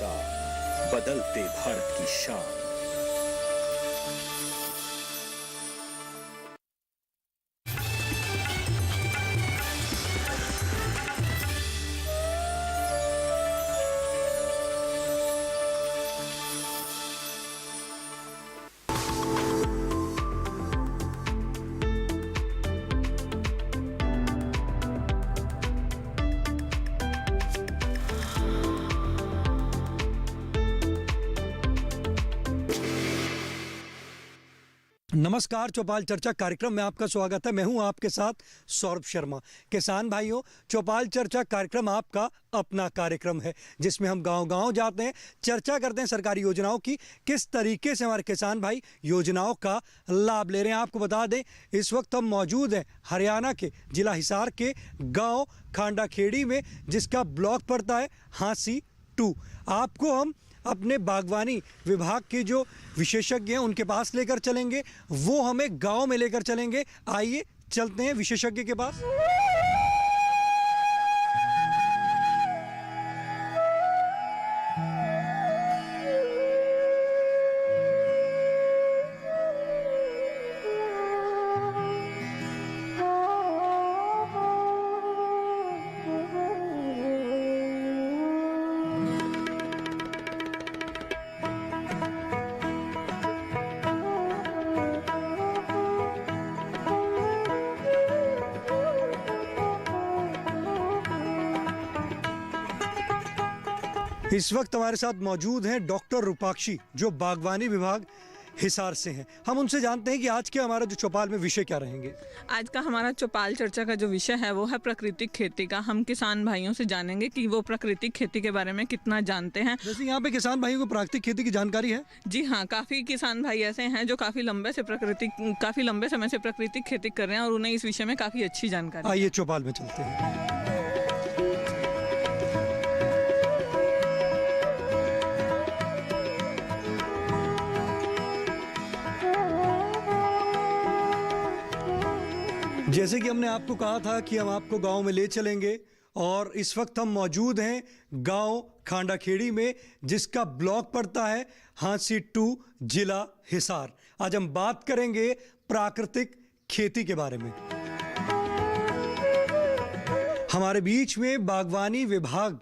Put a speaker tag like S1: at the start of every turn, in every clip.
S1: समाचार, बदलते भारत की शान।
S2: नमस्कार, चौपाल चर्चा कार्यक्रम में आपका स्वागत है। मैं हूं आपके साथ सौरभ शर्मा। किसान भाइयों, चौपाल चर्चा कार्यक्रम आपका अपना कार्यक्रम है जिसमें हम गांव-गांव जाते हैं, चर्चा करते हैं सरकारी योजनाओं की, किस तरीके से हमारे किसान भाई योजनाओं का लाभ ले रहे हैं। आपको बता दें, इस वक्त हम मौजूद हैं हरियाणा के जिला हिसार के गाँव खांडाखेड़ी में, जिसका ब्लॉक पड़ता है हांसी 2। आपको हम अपने बागवानी विभाग के जो विशेषज्ञ हैं उनके पास लेकर चलेंगे, वो हमें गांव में लेकर चलेंगे। आइए चलते हैं विशेषज्ञ के पास। इस वक्त हमारे साथ मौजूद हैं डॉक्टर रूपाक्षी, जो बागवानी विभाग हिसार से हैं। हम उनसे जानते हैं कि आज के हमारा जो चौपाल में विषय क्या रहेंगे।
S3: आज का हमारा चौपाल चर्चा का जो विषय है वो है प्राकृतिक खेती का। हम किसान भाइयों से जानेंगे कि वो प्राकृतिक खेती के बारे में कितना जानते हैं।
S2: जैसे यहाँ पे किसान भाइयों को प्राकृतिक खेती की जानकारी है।
S3: जी हाँ, काफ़ी किसान भाई ऐसे हैं जो काफ़ी लंबे समय से प्राकृतिक खेती कर रहे हैं और उन्हें इस विषय में काफ़ी अच्छी जानकारी।
S2: आइए चौपाल में चलते हैं। जैसे कि हमने आपको कहा था कि हम आपको गांव में ले चलेंगे, और इस वक्त हम मौजूद हैं गांव खांडाखेड़ी में, जिसका ब्लॉक पड़ता है हांसी 2, जिला हिसार। आज हम बात करेंगे प्राकृतिक खेती के बारे में। हमारे बीच में बागवानी विभाग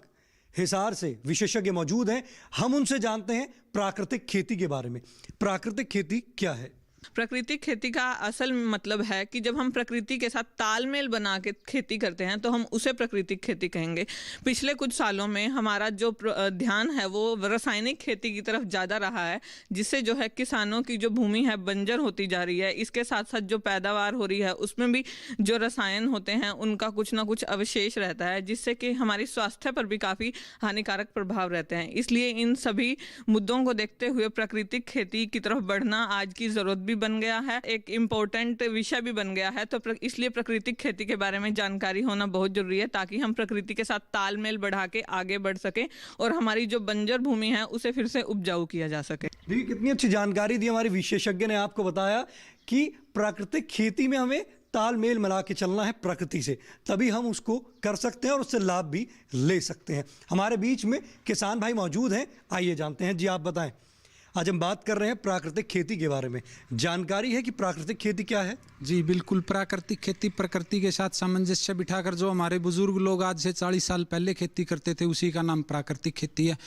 S2: हिसार से विशेषज्ञ मौजूद हैं। हम उनसे जानते हैं प्राकृतिक खेती के बारे में। प्राकृतिक खेती क्या है?
S3: प्राकृतिक खेती का असल मतलब है कि जब हम प्रकृति के साथ तालमेल बना के खेती करते हैं तो हम उसे प्राकृतिक खेती कहेंगे। पिछले कुछ सालों में हमारा जो ध्यान है वो रासायनिक खेती की तरफ ज़्यादा रहा है, जिससे जो है किसानों की जो भूमि है बंजर होती जा रही है। इसके साथ साथ जो पैदावार हो रही है उसमें भी जो रसायन होते हैं उनका कुछ ना कुछ अवशेष रहता है, जिससे कि हमारी स्वास्थ्य पर भी काफ़ी हानिकारक प्रभाव रहते हैं। इसलिए इन सभी मुद्दों को देखते हुए प्राकृतिक खेती की तरफ बढ़ना आज की ज़रूरत भी बन गया है, एक इम्पोर्टेंट विषय भी बन गया है। तो इसलिए प्राकृतिक खेती के बारे में जानकारी होना बहुत जरूरी है, ताकि हम प्रकृति के साथ तालमेल बढ़ा के आगे बढ़ सके और हमारी जो बंजर भूमि है उसे फिर से उपजाऊ किया जा सके।
S2: देखिए, कितनी अच्छी जानकारी दी हमारे विशेषज्ञ ने। आपको बताया कि प्राकृतिक खेती में हमें तालमेल मिला के चलना है प्रकृति से, तभी हम उसको कर सकते हैं और उससे लाभ भी ले सकते हैं। हमारे बीच में किसान भाई मौजूद हैं, आइए जानते हैं। जी, आप बताएं। आज हम बात कर रहे हैं प्राकृतिक खेती के बारे में। जानकारी है कि प्राकृतिक खेती क्या है?
S4: जी बिल्कुल, प्राकृतिक खेती प्रकृति के साथ सामंजस्य बिठाकर जो हमारे बुजुर्ग लोग आज से 40 साल पहले खेती करते थे, उसी का नाम प्राकृतिक खेती है।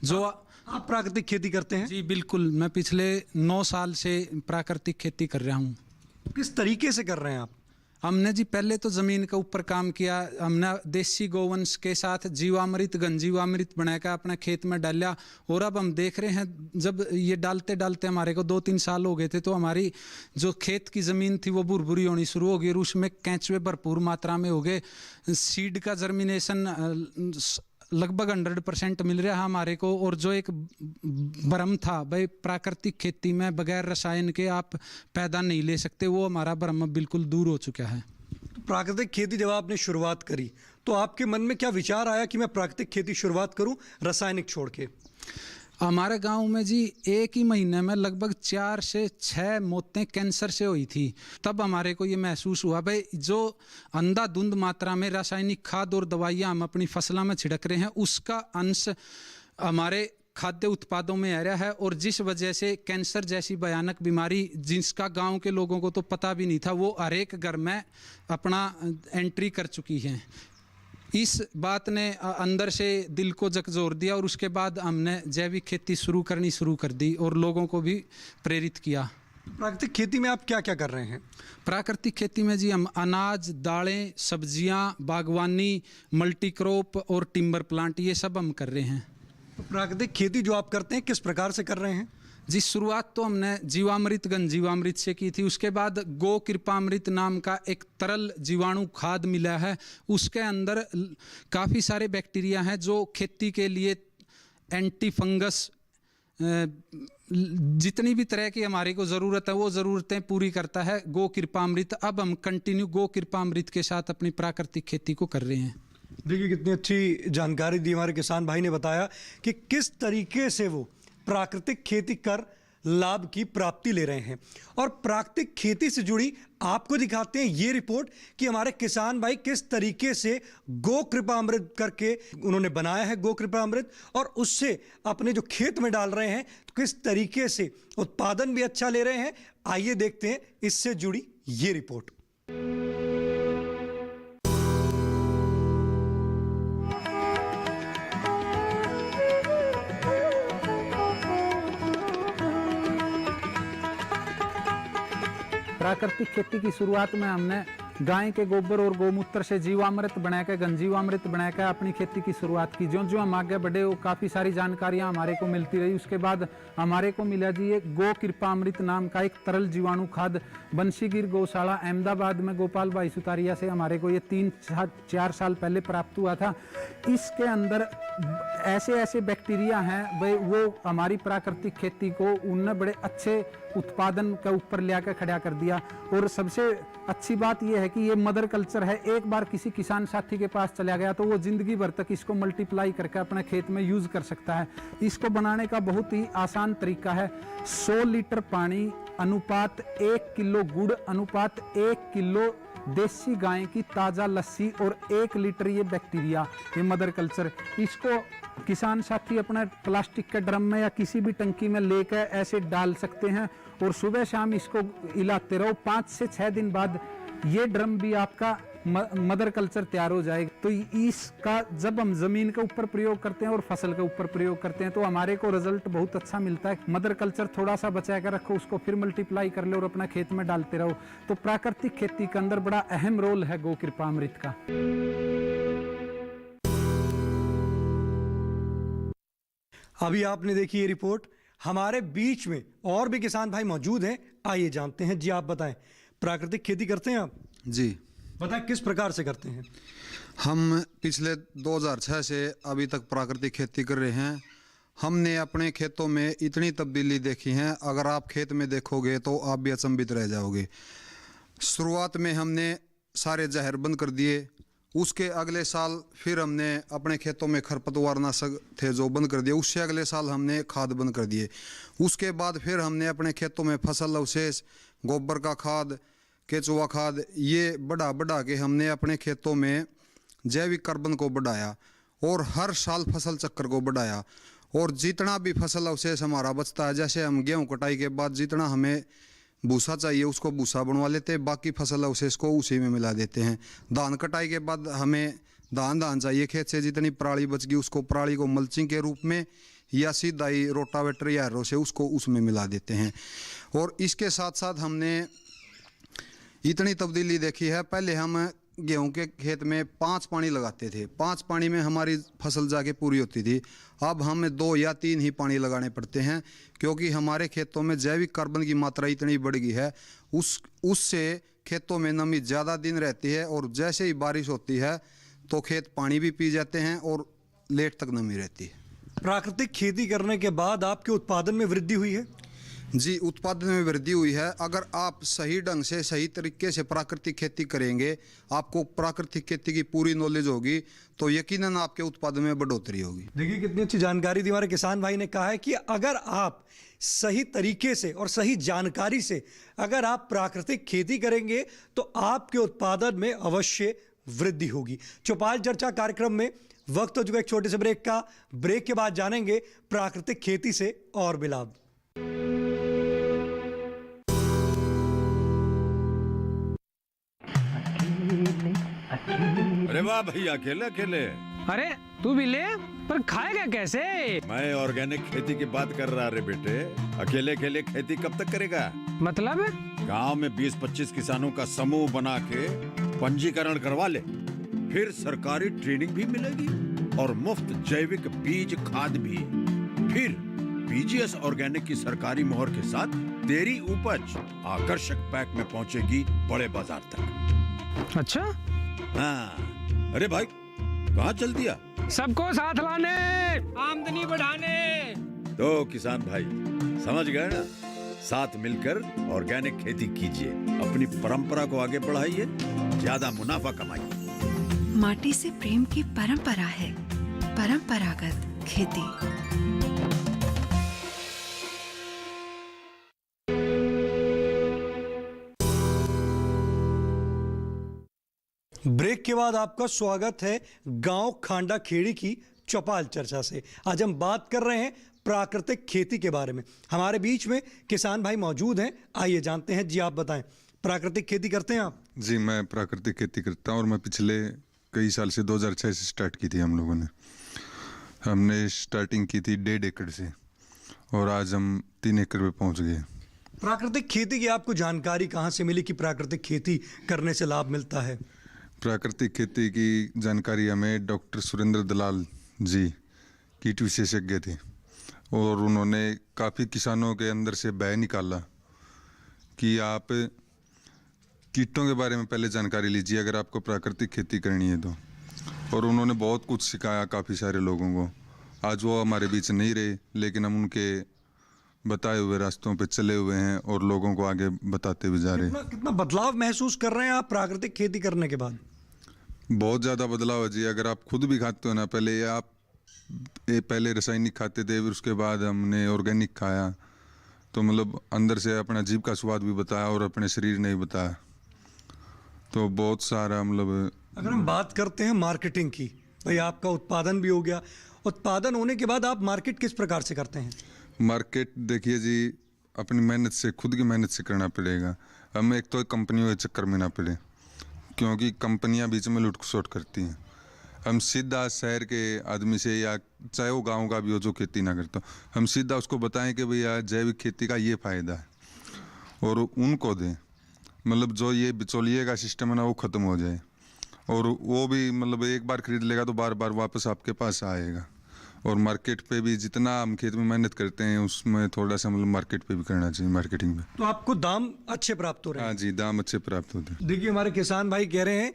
S4: जो
S2: आप प्राकृतिक खेती करते हैं?
S4: जी बिल्कुल, मैं पिछले 9 साल से प्राकृतिक खेती कर रहा हूँ।
S2: किस तरीके से कर रहे हैं आप?
S4: हमने जी पहले तो ज़मीन के ऊपर काम किया। हमने देसी गोवंश के साथ जीवामृत, घन जीवामृत बनाकर अपने खेत में डाला, और अब हम देख रहे हैं जब ये डालते डालते हमारे को 2-3 साल हो गए थे, तो हमारी जो खेत की ज़मीन थी वो भुरभुरी होनी शुरू हो गई और उसमें केंचुए भरपूर मात्रा में हो गए। सीड का जर्मिनेशन लगभग 100% मिल रहा है हमारे को। और जो एक भ्रम था भाई प्राकृतिक खेती में बगैर रसायन के आप पैदा नहीं ले सकते, वो हमारा भ्रम बिल्कुल दूर हो चुका है।
S2: प्राकृतिक खेती जब आपने शुरुआत करी तो आपके मन में क्या विचार आया कि मैं प्राकृतिक खेती शुरुआत करूं रासायनिक छोड़ के?
S4: हमारे गांव में जी एक ही महीने में लगभग 4 से 6 मौतें कैंसर से हुई थी। तब हमारे को ये महसूस हुआ भाई जो अंधाधुंध मात्रा में रासायनिक खाद और दवाइयाँ हम अपनी फसलों में छिड़क रहे हैं, उसका अंश हमारे खाद्य उत्पादों में आ रहा है, और जिस वजह से कैंसर जैसी भयानक बीमारी जिसका गांव के लोगों को तो पता भी नहीं था, वो हर एक घर में अपना एंट्री कर चुकी है। इस बात ने अंदर से दिल को झकझोर दिया, और उसके बाद हमने जैविक खेती शुरू कर दी और लोगों को भी प्रेरित किया।
S2: प्राकृतिक खेती में आप क्या क्या कर रहे हैं?
S4: प्राकृतिक खेती में जी हम अनाज, दालें, सब्जियां, बागवानी, मल्टी क्रॉप और टिम्बर प्लांट, ये सब हम कर रहे हैं।
S2: प्राकृतिक खेती जो आप करते हैं किस प्रकार से कर रहे हैं?
S4: जी, शुरुआत तो हमने जीवामृत घनजीवामृत से की थी। उसके बाद गो कृपामृत नाम का एक तरल जीवाणु खाद मिला है। उसके अंदर काफ़ी सारे बैक्टीरिया हैं जो खेती के लिए एंटी फंगस, जितनी भी तरह की हमारे को ज़रूरत है वो ज़रूरतें पूरी करता है गो कृपामृत। अब हम कंटिन्यू गो कृपामृत के साथ अपनी प्राकृतिक खेती को कर रहे हैं।
S2: देखिए कितनी अच्छी जानकारी दी हमारे किसान भाई ने, बताया कि किस तरीके से वो प्राकृतिक खेती कर लाभ की प्राप्ति ले रहे हैं। और प्राकृतिक खेती से जुड़ी आपको दिखाते हैं ये रिपोर्ट कि हमारे किसान भाई किस तरीके से गो कृपामृत करके उन्होंने बनाया है गो कृपामृत, और उससे अपने जो खेत में डाल रहे हैं तो किस तरीके से उत्पादन भी अच्छा ले रहे हैं। आइए देखते हैं इससे जुड़ी ये रिपोर्ट।
S4: प्राकृतिक खेती की शुरुआत में हमने गाय के गोबर और गोमूत्र से जीवामृत बनाकर, घनजीवामृत बनाकर अपनी खेती की शुरुआत की। जो हम आगे बढ़े वो काफ़ी सारी जानकारियां हमारे को मिलती रही। उसके बाद हमारे को मिला जी ये गो कृपामृत नाम का एक तरल जीवाणु खाद बंशीगिर गौशाला अहमदाबाद में गोपाल भाई सुतारिया से हमारे को ये 3-4 साल पहले प्राप्त हुआ था। इसके अंदर ऐसे ऐसे बैक्टीरिया हैं भाई, वो हमारी प्राकृतिक खेती को उनने बड़े अच्छे उत्पादन के ऊपर ले आकर खड़ा कर दिया। और सबसे अच्छी बात यह है कि ये मदर कल्चर है। एक बार किसी किसान साथी के पास चला गया तो वो जिंदगी भर तक इसको मल्टीप्लाई करके अपने खेत में यूज कर सकता है। इसको बनाने का बहुत ही आसान तरीका है। 100 लीटर पानी अनुपात 1 किलो गुड़ अनुपात 1 किलो देसी गाय की ताज़ा लस्सी और 1 लीटर ये बैक्टीरिया, ये मदर कल्चर, इसको किसान साथी अपने प्लास्टिक के ड्रम में या किसी भी टंकी में लेकर ऐसे डाल सकते हैं और सुबह शाम इसको हिलाते रहो। 5 से 6 दिन बाद ये ड्रम भी आपका मदर कल्चर तैयार हो जाएगा। तो इसका जब हम जमीन के ऊपर प्रयोग करते हैं और फसल के ऊपर प्रयोग करते हैं तो हमारे को रिजल्ट बहुत अच्छा मिलता है। मदर कल्चर थोड़ा सा बचा कर रखो, उसको फिर मल्टीप्लाई कर लो और अपना खेत में डालते रहो। तो प्राकृतिक खेती के अंदर बड़ा अहम रोल है गो कृपामृत का।
S2: अभी आपने देखी ये रिपोर्ट। हमारे बीच में और भी किसान भाई मौजूद हैं, आइए जानते हैं। जी आप बताएं, प्राकृतिक खेती करते हैं आप?
S5: जी
S2: बताएं किस प्रकार से करते हैं?
S5: हम पिछले 2006 से अभी तक प्राकृतिक खेती कर रहे हैं। हमने अपने खेतों में इतनी तब्दीली देखी है, अगर आप खेत में देखोगे तो आप भी अचंभित रह जाओगे। शुरुआत में हमने सारे जहर बंद कर दिए, उसके अगले साल फिर हमने अपने खेतों में खरपतवार नाशक थे जो बंद कर दिए, उससे अगले साल हमने खाद बंद कर दिए। उसके बाद फिर हमने अपने खेतों में फसल अवशेष, गोबर का खाद, केचुआ खाद, ये बढ़ा के हमने अपने खेतों में जैविक कार्बन को बढ़ाया और हर साल फसल चक्र को बढ़ाया। और जितना भी फसल अवशेष हमारा बचता है, जैसे हम गेहूँ कटाई के बाद जितना हमें भूसा चाहिए उसको भूसा बनवा लेते हैं, बाकी फसल अवशेष को उसी में मिला देते हैं। धान कटाई के बाद हमें धान चाहिए खेत से, जितनी पराली बच गई उसको पराली को मल्चिंग के रूप में या सीधा ही रोटावेटर या एरो से उसको उसमें मिला देते हैं। और इसके साथ साथ हमने इतनी तब्दीली देखी है। पहले हम गेहूं के खेत में 5 पानी लगाते थे, 5 पानी में हमारी फसल जाके पूरी होती थी। अब हमें 2 या 3 ही पानी लगाने पड़ते हैं, क्योंकि हमारे खेतों में जैविक कार्बन की मात्रा इतनी बढ़ गई है। उससे खेतों में नमी ज़्यादा दिन रहती है और जैसे ही बारिश होती है तो खेत पानी भी पी जाते हैं और लेट तक नमी रहती है।
S2: प्राकृतिक खेती करने के बाद आपके उत्पादन में वृद्धि हुई है?
S5: जी, उत्पादन में वृद्धि हुई है। अगर आप सही ढंग से सही तरीके से प्राकृतिक खेती करेंगे, आपको प्राकृतिक खेती की पूरी नॉलेज होगी तो यकीनन आपके उत्पादन में बढ़ोतरी होगी।
S2: देखिए कितनी अच्छी जानकारी दी हमारे किसान भाई ने। कहा है कि अगर आप सही तरीके से और सही जानकारी से अगर आप प्राकृतिक खेती करेंगे तो आपके उत्पादन में अवश्य वृद्धि होगी। चौपाल चर्चा कार्यक्रम में वक्त हो चुका है एक छोटे से ब्रेक का। ब्रेक के बाद जानेंगे प्राकृतिक खेती से और भी लाभ।
S6: अरे वाह भैया, अकेले अकेले।
S7: अरे तू भी ले, पर खाएगा कैसे?
S6: मैं ऑर्गेनिक खेती की बात कर रहा रे बेटे। अकेले अकेले खेती कब तक करेगा?
S7: मतलब?
S6: गांव में 20-25 किसानों का समूह बना के पंजीकरण करवा ले, फिर सरकारी ट्रेनिंग भी मिलेगी और मुफ्त जैविक बीज खाद भी। फिर पीजीएस ऑर्गेनिक की सरकारी मोहर के साथ तेरी उपज आकर्षक पैक में पहुंचेगी बड़े बाजार तक।
S7: अच्छा?
S6: हाँ, अरे भाई कहाँ चल दिया?
S7: सबको साथ लाने, आमदनी बढ़ाने।
S6: तो किसान भाई समझ गए ना? साथ मिलकर ऑर्गेनिक खेती कीजिए, अपनी परंपरा को आगे बढ़ाइए, ज्यादा मुनाफा कमाइए।
S8: माटी से प्रेम की परंपरा है परंपरागत खेती।
S2: ब्रेक के बाद आपका स्वागत है गांव खांडा खेड़ी की चौपाल चर्चा से। आज हम बात कर रहे हैं प्राकृतिक खेती के बारे में। हमारे बीच में किसान भाई मौजूद हैं, आइए जानते हैं। जी आप बताएं, प्राकृतिक खेती करते हैं आप?
S9: जी मैं प्राकृतिक खेती करता हूँ और मैं पिछले कई साल से 2006 से स्टार्ट की थी हम लोगों ने। हमने स्टार्टिंग की थी 1.5 एकड़ से और आज हम 3 एकड़ पे पहुँच गए।
S2: प्राकृतिक खेती की आपको जानकारी कहाँ से मिली कि प्राकृतिक खेती करने से लाभ मिलता है?
S9: प्राकृतिक खेती की जानकारी हमें डॉक्टर सुरेंद्र दलाल जी कीट विशेषज्ञ थे और उन्होंने काफ़ी किसानों के अंदर से भय निकाला कि आप कीटों के बारे में पहले जानकारी लीजिए अगर आपको प्राकृतिक खेती करनी है तो। और उन्होंने बहुत कुछ सिखाया काफ़ी सारे लोगों को। आज वो हमारे बीच नहीं रहे, लेकिन हम उनके बताए हुए रास्तों पे चले हुए हैं और लोगों को आगे बताते हुए जा रहे हैं।
S2: कितना बदलाव महसूस कर रहे हैं आप प्राकृतिक खेती करने के बाद?
S9: बहुत ज़्यादा बदलाव है जी। अगर आप खुद भी खाते हो ना, पहले रासायनिक खाते थे, फिर उसके बाद हमने ऑर्गेनिक खाया, तो मतलब अंदर से अपना जीभ का स्वाद भी बताया और अपने शरीर ने भी बताया, तो बहुत सारा मतलब।
S2: अगर हम बात करते हैं मार्केटिंग की, भाई आपका उत्पादन भी हो गया, उत्पादन होने के बाद आप मार्केट किस प्रकार से करते हैं?
S9: मार्केट देखिए जी, अपनी मेहनत से, खुद की मेहनत से करना पड़ेगा। हमें एक तो कंपनियों के चक्कर में ना पड़े, क्योंकि कंपनियां बीच में लूट खसोट करती हैं। हम सीधा शहर के आदमी से, या चाहे वो गांव का भी हो जो खेती ना करता, हम सीधा उसको बताएं कि भैया जैविक खेती का ये फ़ायदा है और उनको दें। मतलब जो ये बिचौलिए का सिस्टम है ना, वो ख़त्म हो जाए और वो भी मतलब एक बार खरीद लेगा तो बार बार वापस आपके पास आएगा। और मार्केट पे भी जितना हम खेत में मेहनत करते हैं उसमें थोड़ा सा मतलब मार्केट पे भी करना चाहिए, मार्केटिंग में।
S2: तो आपको दाम अच्छे प्राप्त हो रहे हैं?
S9: हाँ जी, दाम अच्छे प्राप्त होते हैं।
S2: देखिए हमारे किसान भाई कह रहे हैं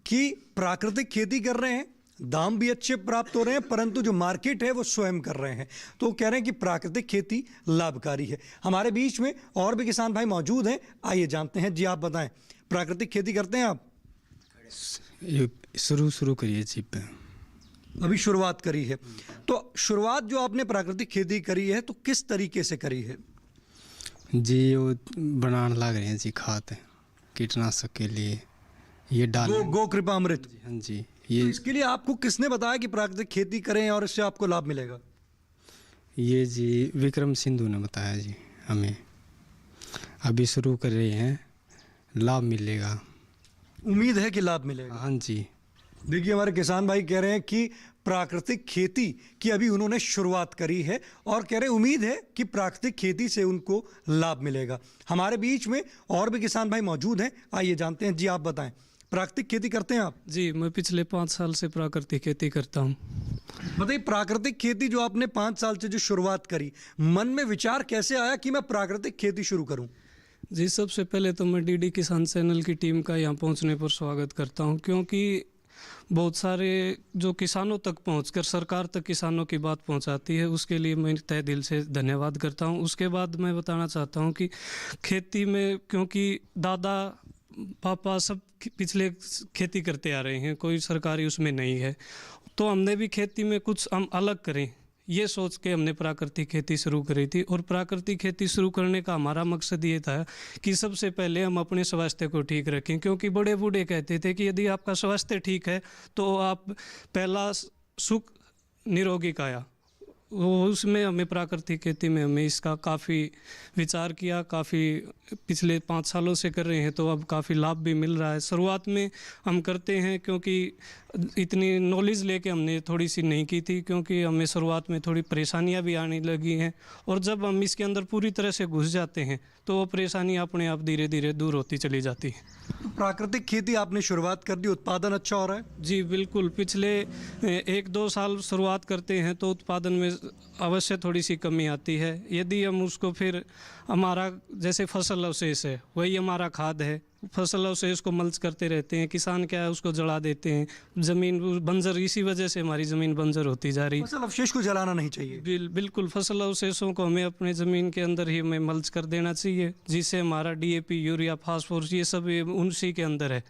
S2: कि प्राकृतिक खेती कर रहे हैं, दाम भी अच्छे प्राप्त हो रहे हैं, परंतु जो मार्केट है वो स्वयं कर रहे हैं। तो कह रहे हैं कि प्राकृतिक खेती लाभकारी है। हमारे बीच में और भी किसान भाई मौजूद हैं, आइए जानते हैं। जी आप बताएं, प्राकृतिक खेती करते हैं आप?
S10: शुरू करिए जी,
S2: अभी शुरुआत करी है। तो शुरुआत जो आपने प्राकृतिक खेती करी है तो किस तरीके से करी है?
S10: जी वो बनाने लग रहे हैं जी खाद कीटनाशक के लिए, ये डाल
S2: गो कृपा अमृत।
S10: हाँ जी,
S2: ये तो इसके लिए आपको किसने बताया कि प्राकृतिक खेती करें और इससे आपको लाभ मिलेगा?
S10: ये जी विक्रम सिंधु ने बताया जी हमें। अभी शुरू कर रहे हैं, लाभ मिलेगा।
S2: उम्मीद है कि लाभ मिलेगा?
S10: हाँ जी।
S2: देखिए हमारे किसान भाई कह रहे हैं कि प्राकृतिक खेती की अभी उन्होंने शुरुआत करी है और कह रहे हैं उम्मीद है कि प्राकृतिक खेती से उनको लाभ मिलेगा। हमारे बीच में और भी किसान भाई मौजूद हैं, आइए जानते हैं। जी आप बताएं, प्राकृतिक खेती करते हैं आप?
S11: जी मैं पिछले 5 साल से प्राकृतिक खेती करता हूँ।
S2: बताइए, प्राकृतिक खेती जो आपने 5 साल से जो शुरुआत करी, मन में विचार कैसे आया कि मैं प्राकृतिक खेती शुरू करूँ?
S11: जी सबसे पहले तो मैं डीडी किसान चैनल की टीम का यहाँ पहुँचने पर स्वागत करता हूँ, क्योंकि बहुत सारे जो किसानों तक पहुंचकर सरकार तक किसानों की बात पहुंचाती है, उसके लिए मैं तहे दिल से धन्यवाद करता हूं। उसके बाद मैं बताना चाहता हूं कि खेती में, क्योंकि दादा पापा सब पिछले खेती करते आ रहे हैं, कोई सरकारी उसमें नहीं है, तो हमने भी खेती में कुछ हम अलग करें, ये सोच के हमने प्राकृतिक खेती शुरू करी थी। और प्राकृतिक खेती शुरू करने का हमारा मकसद ये था कि सबसे पहले हम अपने स्वास्थ्य को ठीक रखें, क्योंकि बड़े बूढ़े कहते थे कि यदि आपका स्वास्थ्य ठीक है तो आप पहला सुख निरोगी काया, वो उसमें हमें प्राकृतिक खेती में हमें इसका काफ़ी विचार किया, काफ़ी पिछले 5 सालों से कर रहे हैं, तो अब काफ़ी लाभ भी मिल रहा है। शुरुआत में हम करते हैं क्योंकि इतनी नॉलेज लेके हमने थोड़ी सी नहीं की थी, क्योंकि हमें शुरुआत में थोड़ी परेशानियां भी आने लगी हैं, और जब हम इसके अंदर पूरी तरह से घुस जाते हैं तो वो परेशानी अपने आप धीरे धीरे दूर होती चली जाती है।
S2: तो प्राकृतिक खेती आपने शुरुआत कर दी, उत्पादन अच्छा हो रहा है?
S11: जी बिल्कुल, पिछले 1-2 साल शुरुआत करते हैं तो उत्पादन में अवश्य थोड़ी सी कमी आती है। यदि हम उसको फिर हमारा जैसे फसल अवशेष है वही हमारा खाद है, फसल अवशेष को मल्च करते रहते हैं, किसान क्या है उसको जला देते हैं, ज़मीन बंजर, इसी वजह से हमारी ज़मीन बंजर होती जा रही है।
S2: फसल अवशेष को जलाना नहीं चाहिए।
S11: बिल्कुल, फसल अवशेषों को हमें अपने ज़मीन के अंदर ही हमें मल्च कर देना चाहिए, जिससे हमारा DAP, यूरिया, फास्फोरस ये सब उसी के अंदर है।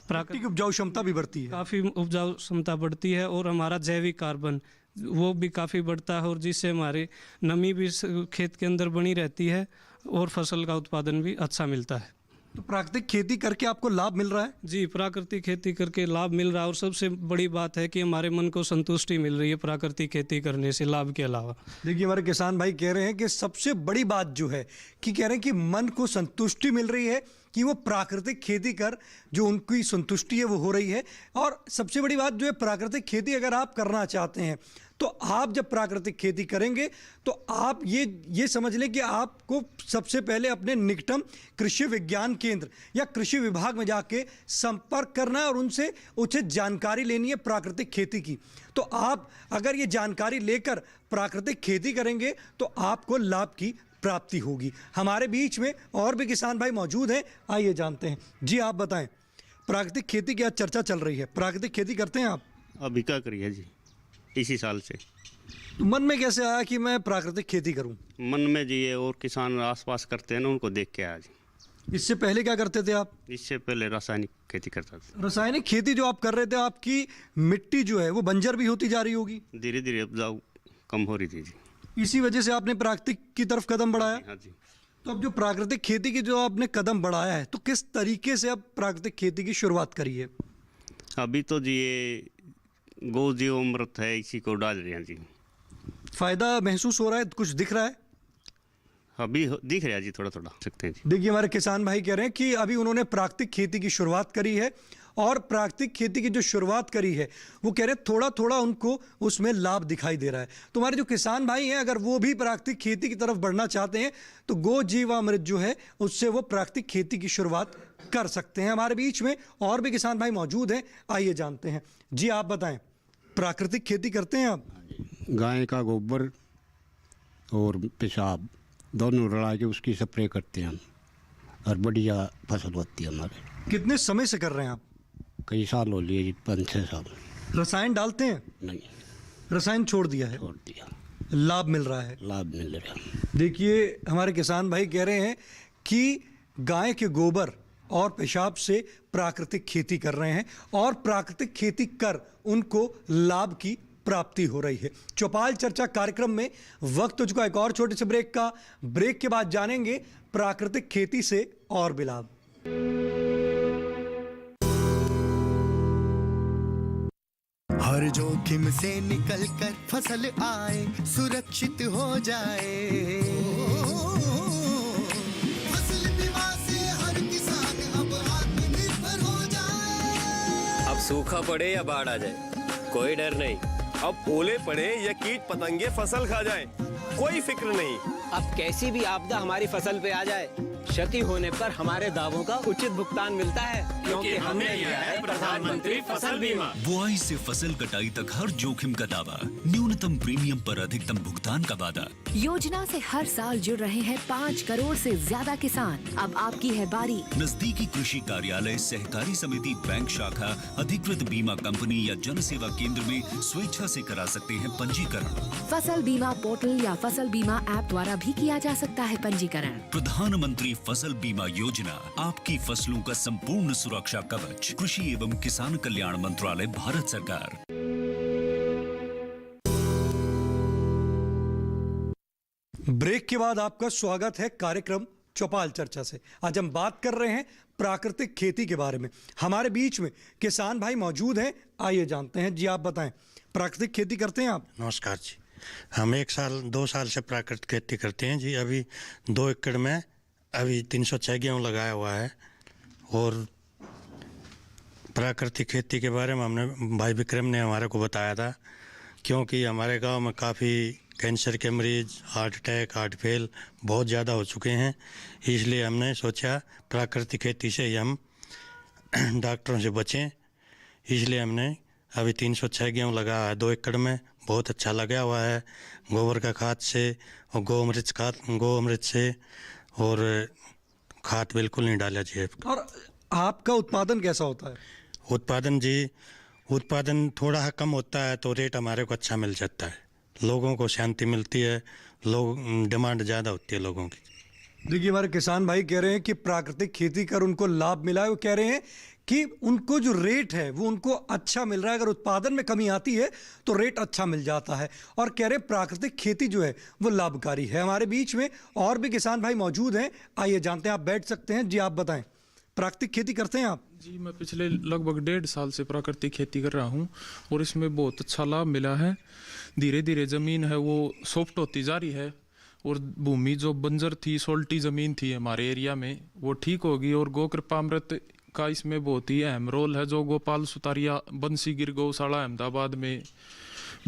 S2: प्राकृतिक उपजाऊ क्षमता भी बढ़ती है,
S11: काफ़ी उपजाऊ क्षमता बढ़ती है, और हमारा जैविक कार्बन वो भी काफ़ी बढ़ता है, और जिससे हमारे नमी भी खेत के अंदर बनी रहती है और फसल का उत्पादन भी अच्छा मिलता है।
S2: तो प्राकृतिक खेती करके आपको लाभ मिल रहा है?
S11: जी, प्राकृतिक खेती करके लाभ मिल रहा है, और सबसे बड़ी बात है कि हमारे मन को संतुष्टि मिल रही है प्राकृतिक खेती करने से, लाभ के अलावा।
S2: देखिए, हमारे किसान भाई कह रहे हैं कि सबसे बड़ी बात जो है कि कह रहे हैं कि मन को संतुष्टि मिल रही है कि वो प्राकृतिक खेती कर जो उनकी संतुष्टि है वो हो रही है। और सबसे बड़ी बात जो है, प्राकृतिक खेती अगर आप करना चाहते हैं तो आप जब प्राकृतिक खेती करेंगे तो आप ये समझ लें कि आपको सबसे पहले अपने निकटम कृषि विज्ञान केंद्र या कृषि विभाग में जाके संपर्क करना है और उनसे उचित जानकारी लेनी है प्राकृतिक खेती की। तो आप अगर ये जानकारी लेकर प्राकृतिक खेती करेंगे तो आपको लाभ की प्राप्ति होगी। हमारे बीच में और भी किसान भाई मौजूद हैं, आइए जानते हैं। जी, आप बताएं, प्राकृतिक खेती की आज चर्चा चल रही है, प्राकृतिक खेती करते हैं आप?
S12: अभी क्या करिए जी, इसी साल से।
S2: तो मन में कैसे आया कि मैं प्राकृतिक खेती करूं?
S12: मन में जी ये और किसान आसपास करते हैं ना, उनको देख के आया जी।
S2: इससे पहले क्या करते थे आप?
S12: इससे पहले रासायनिक खेती करता था।
S2: रासायनिक खेती जो आप कर रहे थे, आपकी मिट्टी जो है वो बंजर भी होती जा रही होगी?
S12: धीरे धीरे उपजाऊ कम हो रही थी जी,
S2: इसी वजह से आपने प्राकृतिक की तरफ कदम बढ़ाया?
S12: हाँ जी।
S2: तो अब जो प्राकृतिक खेती की जो आपने कदम बढ़ाया है, तो किस तरीके से अब प्राकृतिक खेती की शुरुआत करी है?
S12: अभी तो जी ये गौ जीवामृत है, इसी को डाल रहे हैं जी।
S2: फायदा महसूस हो रहा है, कुछ दिख रहा है?
S12: अभी दिख रहा है जी, थोड़ा थोड़ा सकते हैं जी।
S2: देखिए, हमारे किसान भाई कह रहे हैं कि अभी उन्होंने प्राकृतिक खेती की शुरुआत करी है, और प्राकृतिक खेती की जो शुरुआत करी है वो कह रहे हैं थोड़ा थोड़ा उनको उसमें लाभ दिखाई दे रहा है। तो हमारे जो किसान भाई हैं, अगर वो भी प्राकृतिक खेती की तरफ बढ़ना चाहते हैं तो गो जीवामृत जो है उससे वो प्राकृतिक खेती की शुरुआत कर सकते हैं। हमारे बीच में और भी किसान भाई मौजूद हैं, आइए जानते हैं। जी, आप बताएं, प्राकृतिक खेती करते हैं आप?
S13: गाय का गोबर और पेशाब दोनों रला के उसकी स्प्रे करते हैं हम, और बढ़िया फसल होती है हमारे।
S2: कितने समय से कर रहे हैं आप?
S13: कई साल हो लिए जी, 5-6 साल।
S2: रसायन डालते हैं?
S13: नहीं,
S2: रसायन छोड़ दिया है।
S13: छोड़ दिया।
S2: लाभ मिल रहा है?
S13: लाभ मिल रहा है।
S2: देखिए, हमारे किसान भाई कह रहे हैं कि गाय के गोबर और पेशाब से प्राकृतिक खेती कर रहे हैं, और प्राकृतिक खेती कर उनको लाभ की प्राप्ति हो रही है। चौपाल चर्चा कार्यक्रम में वक्त हो चुका एक और छोटे से ब्रेक का। ब्रेक के बाद जानेंगे प्राकृतिक खेती से और भी लाभ।
S14: हर जोखिम से निकल कर फसल आए, सुरक्षित हो जाए। फसल बीमा से हर किसान अब आत्मनिर्भर हो जाए।
S15: अब सूखा पड़े या बाढ़ आ जाए, कोई डर नहीं।
S16: अब ओले पड़े या कीट पतंगे फसल खा जाए, कोई फिक्र नहीं।
S17: अब कैसी भी आपदा हमारी फसल पे आ जाए, क्षति होने पर हमारे दावों का उचित भुगतान मिलता है, क्योंकि हमने लिया है प्रधानमंत्री फसल बीमा।
S18: बुआई से फसल कटाई तक हर जोखिम का दावा, न्यूनतम प्रीमियम पर अधिकतम भुगतान का वादा।
S19: योजना से हर साल जुड़ रहे हैं 5 करोड़ से ज्यादा किसान। अब आपकी है बारी।
S18: नजदीकी कृषि कार्यालय, सहकारी समिति, बैंक शाखा, अधिकृत बीमा कंपनी या जन सेवा केंद्र में स्वेच्छा से करा सकते हैं पंजीकरण।
S19: फसल बीमा पोर्टल या फसल बीमा ऐप द्वारा भी किया जा सकता है पंजीकरण।
S18: प्रधानमंत्री फसल बीमा योजना, आपकी फसलों का संपूर्ण सुरक्षा कवच। कृषि एवं किसान कल्याण मंत्रालय, भारत सरकार।
S2: ब्रेक के बाद आपका स्वागत है कार्यक्रम चौपाल चर्चा से। आज हम बात कर रहे हैं प्राकृतिक खेती के बारे में। हमारे बीच में किसान भाई मौजूद हैं, आइए जानते हैं। जी आप बताएं, प्राकृतिक खेती करते हैं आप?
S20: नमस्कार जी, हम 2 साल से प्राकृतिक खेती करते हैं जी। अभी 2 एकड़ में अभी 306 गेहूँ लगाया हुआ है। और प्राकृतिक खेती के बारे में हमने भाई विक्रम ने हमारे को बताया था, क्योंकि हमारे गांव में काफ़ी कैंसर के मरीज, हार्ट अटैक, हार्ट फेल बहुत ज़्यादा हो चुके हैं। इसलिए हमने सोचा प्राकृतिक खेती से ही हम डॉक्टरों से बचें। इसलिए हमने अभी 306 गेहूँ लगाया है 2 एकड़ में। बहुत अच्छा लगा हुआ है, गोबर का खाद से और गौ-अमृत से, और खाद बिल्कुल नहीं डाला चाहिए।
S2: और आपका उत्पादन कैसा होता है?
S20: उत्पादन थोड़ा कम होता है तो रेट हमारे को अच्छा मिल जाता है, लोगों को शांति मिलती है, डिमांड ज़्यादा होती है लोगों की।
S2: देखिए, हमारे किसान भाई कह रहे हैं कि प्राकृतिक खेती कर उनको लाभ मिला है। वो कह रहे हैं कि उनको जो रेट है वो उनको अच्छा मिल रहा है। अगर उत्पादन में कमी आती है तो रेट अच्छा मिल जाता है, और कह रहे हैं प्राकृतिक खेती जो है वो लाभकारी है। हमारे बीच में और भी किसान भाई मौजूद हैं, आइए जानते हैं। आप बैठ सकते हैं। जी आप बताएं, प्राकृतिक खेती करते हैं आप?
S21: जी, मैं पिछले लगभग 1.5 साल से प्राकृतिक खेती कर रहा हूँ और इसमें बहुत अच्छा लाभ मिला है। धीरे धीरे ज़मीन है वो सॉफ्ट होती जा रही है, और भूमि जो बंजर थी, सोल्टी ज़मीन थी हमारे एरिया में, वो ठीक होगी। और गौ कृपामृत का इसमें बहुत ही अहम रोल है, जो गोपाल सुतारिया बंसी गिर गौशाला अहमदाबाद में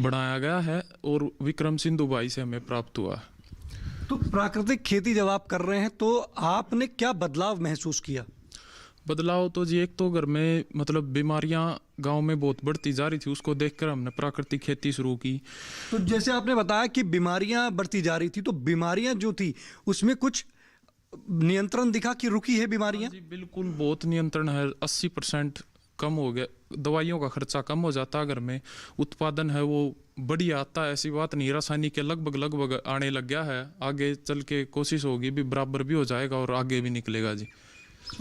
S21: बनाया गया है और विक्रम सिंधु भाई से हमें प्राप्त हुआ।
S2: तो प्राकृतिक खेती जब आप कर रहे हैं तो आपने क्या बदलाव महसूस किया?
S21: बदलाव तो जी, एक तो घर में मतलब बीमारियां गांव में बहुत बढ़ती जा रही थी, उसको देखकर हमने प्राकृतिक खेती शुरू की।
S2: तो जैसे आपने बताया कि बीमारियां बढ़ती जा रही थी, तो बीमारियां जो थी उसमें कुछ नियंत्रण दिखा कि रुकी है बीमारियां?
S21: जी बिल्कुल, बहुत नियंत्रण है। 80% कम हो गया, दवाइयों का खर्चा कम हो जाता है घर में। उत्पादन है वो बढ़िया आता है, ऐसी बात नहीं। रासायनिक के लगभग आने लग गया है, आगे चल के कोशिश होगी भी बराबर भी हो जाएगा और आगे भी निकलेगा जी।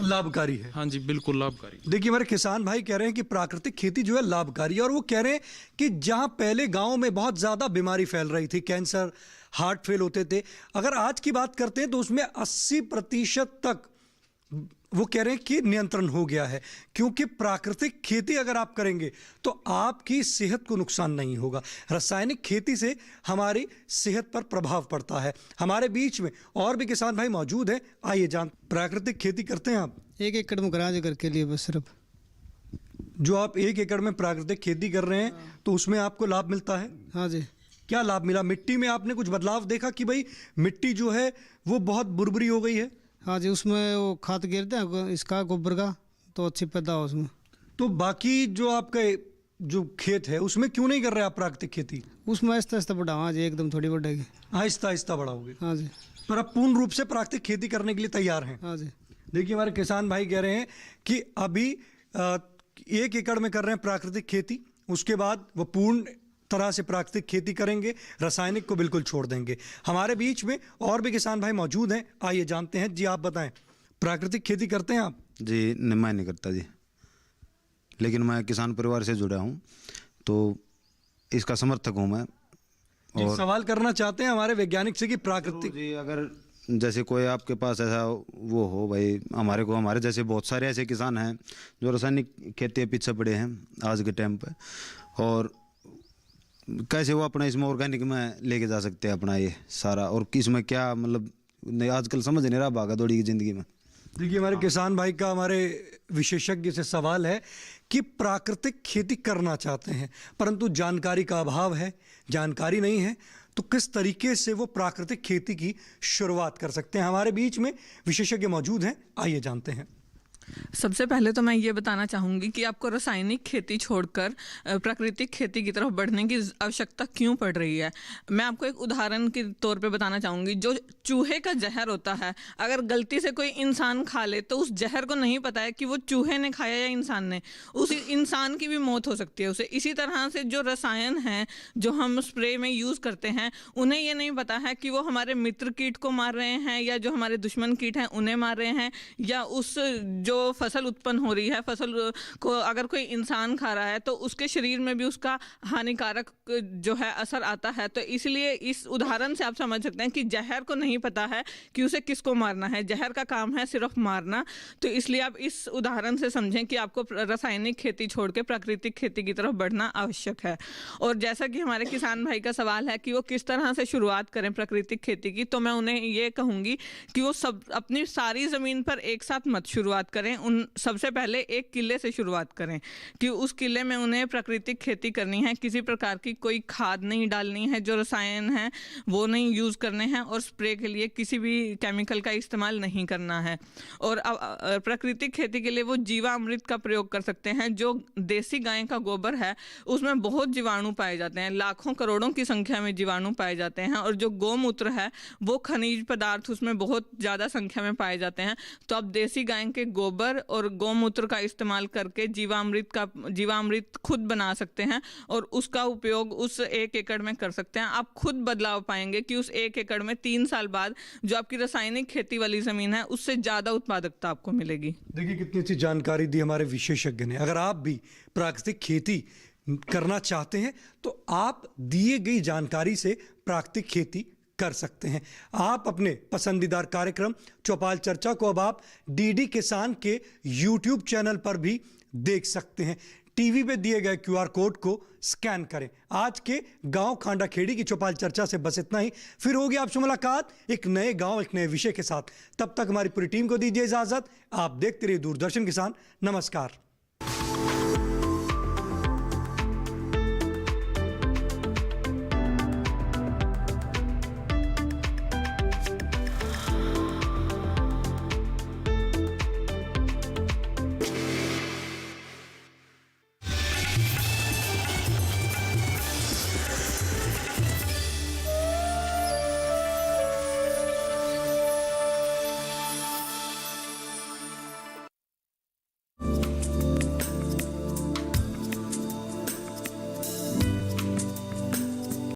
S2: लाभकारी है?
S21: हाँ जी, बिल्कुल लाभकारी।
S2: देखिए, हमारे किसान भाई कह रहे हैं कि प्राकृतिक खेती जो है लाभकारी है, और वो कह रहे हैं कि जहां पहले गांव में बहुत ज़्यादा बीमारी फैल रही थी, कैंसर, हार्ट फेल होते थे, अगर आज की बात करते हैं तो उसमें 80% तक वो कह रहे हैं कि नियंत्रण हो गया है। क्योंकि प्राकृतिक खेती अगर आप करेंगे तो आपकी सेहत को नुकसान नहीं होगा। रासायनिक खेती से हमारी सेहत पर प्रभाव पड़ता है। हमारे बीच में और भी किसान भाई मौजूद हैं, आइए जान। प्राकृतिक खेती करते हैं आप?
S22: 1 एकड़ में करा घर के लिए बस सिर्फ।
S2: जो आप 1 एकड़ में प्राकृतिक खेती कर रहे हैं तो उसमें आपको लाभ मिलता है?
S22: हाँ जी।
S2: क्या लाभ मिला? मिट्टी में आपने कुछ बदलाव देखा कि भाई मिट्टी जो है वो बहुत बुरबुरी हो गई है?
S22: हाँ जी, उसमें वो खाद गिरते हैं इसका गोबर का, तो अच्छी पैदा हो उसमें।
S2: तो बाकी जो आपका जो खेत है उसमें क्यों नहीं कर रहे आप प्राकृतिक खेती?
S22: उसमें आहिस्ता आहिस्ता बढ़ावा जी, एकदम थोड़ी बढ़ेगी।
S2: आहिस्ता आहिस्ता बढ़ाओगे?
S22: हाँ जी।
S2: पर आप पूर्ण रूप से प्राकृतिक खेती करने के लिए तैयार हैं?
S22: हाँ जी।
S2: देखिए, हमारे किसान भाई कह रहे हैं कि अभी 1 एकड़ में कर रहे हैं प्राकृतिक खेती, उसके बाद वो पूर्ण तरह से प्राकृतिक खेती करेंगे, रासायनिक को बिल्कुल छोड़ देंगे। हमारे बीच में और भी किसान भाई मौजूद हैं, आइए जानते हैं। जी आप बताएं, प्राकृतिक खेती करते हैं आप?
S23: जी मैं नहीं करता जी, लेकिन मैं किसान परिवार से जुड़ा हूँ तो इसका समर्थक हूँ मैं।
S2: और सवाल करना चाहते हैं हमारे वैज्ञानिक से कि प्राकृतिक
S23: जी, अगर जैसे कोई आपके पास ऐसा वो हो भाई, हमारे जैसे बहुत सारे ऐसे किसान हैं जो रासायनिक खेती के पीछे पड़े हैं आज के टाइम पे, और कैसे वो अपना इसमें ऑर्गेनिक में लेके जा सकते हैं अपना ये सारा, और किसमें क्या मतलब आजकल समझ नहीं रहा भागा दौड़ी की ज़िंदगी में।
S2: देखिए, हमारे किसान भाई का हमारे विशेषज्ञ से सवाल है कि प्राकृतिक खेती करना चाहते हैं परंतु जानकारी का अभाव है, जानकारी नहीं है, तो किस तरीके से वो प्राकृतिक खेती की शुरुआत कर सकते हैं। हमारे बीच में विशेषज्ञ मौजूद हैं, आइए जानते हैं।
S3: सबसे पहले तो मैं ये बताना चाहूँगी कि आपको रासायनिक खेती छोड़कर प्राकृतिक खेती की तरफ बढ़ने की आवश्यकता क्यों पड़ रही है। मैं आपको एक उदाहरण के तौर पे बताना चाहूँगी। जो चूहे का जहर होता है, अगर गलती से कोई इंसान खा ले तो उस जहर को नहीं पता है कि वो चूहे ने खाया या इंसान ने, उस इंसान की भी मौत हो सकती है उसे। इसी तरह से जो रसायन हैं जो हम स्प्रे में यूज़ करते हैं, उन्हें ये नहीं पता है कि वो हमारे मित्र कीट को मार रहे हैं या जो हमारे दुश्मन कीट हैं उन्हें मार रहे हैं, या उस जो जो फसल उत्पन्न हो रही है, फसल को अगर कोई इंसान खा रहा है तो उसके शरीर में भी उसका हानिकारक जो है असर आता है। तो इसलिए इस उदाहरण से आप समझ सकते हैं कि जहर को नहीं पता है कि उसे किसको मारना है, जहर का काम है सिर्फ मारना। तो इसलिए आप इस उदाहरण से समझें कि आपको रासायनिक खेती छोड़ के प्राकृतिक खेती की तरफ बढ़ना आवश्यक है। और जैसा कि हमारे किसान भाई का सवाल है कि वो किस तरह से शुरुआत करें प्राकृतिक खेती की, तो मैं उन्हें ये कहूँगी कि वो सब अपनी सारी ज़मीन पर एक साथ मत शुरुआत करें। उन सबसे पहले एक किले से शुरुआत करें कि उस किले में उन्हें प्राकृतिक खेती करनी है, किसी प्रकार की कोई खाद नहीं डालनी है, जो रसायन है वो नहीं यूज़ करने हैं, और स्प्रे के लिए किसी भी केमिकल का इस्तेमाल नहीं करना है। और प्राकृतिक खेती के लिए वो जीवामृत का प्रयोग कर सकते हैं। जो देसी गाय का गोबर है उसमें बहुत जीवाणु पाए जाते हैं, लाखों करोड़ों की संख्या में जीवाणु पाए जाते हैं। और जो गौमूत्र है वो खनिज पदार्थ उसमें बहुत ज़्यादा संख्या में पाए जाते हैं। तो आप देसी गाय के गोबर और गौमूत्र का इस्तेमाल करके जीवामृत खुद बना सकते हैं और उसका उपयोग उस 1 एकड़ में कर सकते हैं। आप खुद बदलाव पाएंगे कि उस 1 एकड़ में 3 साल बाद जो आपकी रासायनिक खेती वाली ज़मीन है उससे ज़्यादा उत्पादकता आपको मिलेगी।
S2: देखिए कितनी अच्छी जानकारी दी हमारे विशेषज्ञ ने। अगर आप भी प्राकृतिक खेती करना चाहते हैं तो आप दिए गई जानकारी से प्राकृतिक खेती कर सकते हैं। आप अपने पसंदीदार कार्यक्रम चौपाल चर्चा को अब आप डीडी किसान के यूट्यूब चैनल पर भी देख सकते हैं। टीवी पे दिए गए QR कोड को स्कैन करें। आज के गांव खांडा खेड़ी की चौपाल चर्चा से बस इतना ही। फिर होगी आपसे मुलाकात एक नए गांव एक नए विषय के साथ। तब तक हमारी पूरी टीम को दीजिए इजाजत। आप देखते रहिए दूरदर्शन किसान। नमस्कार।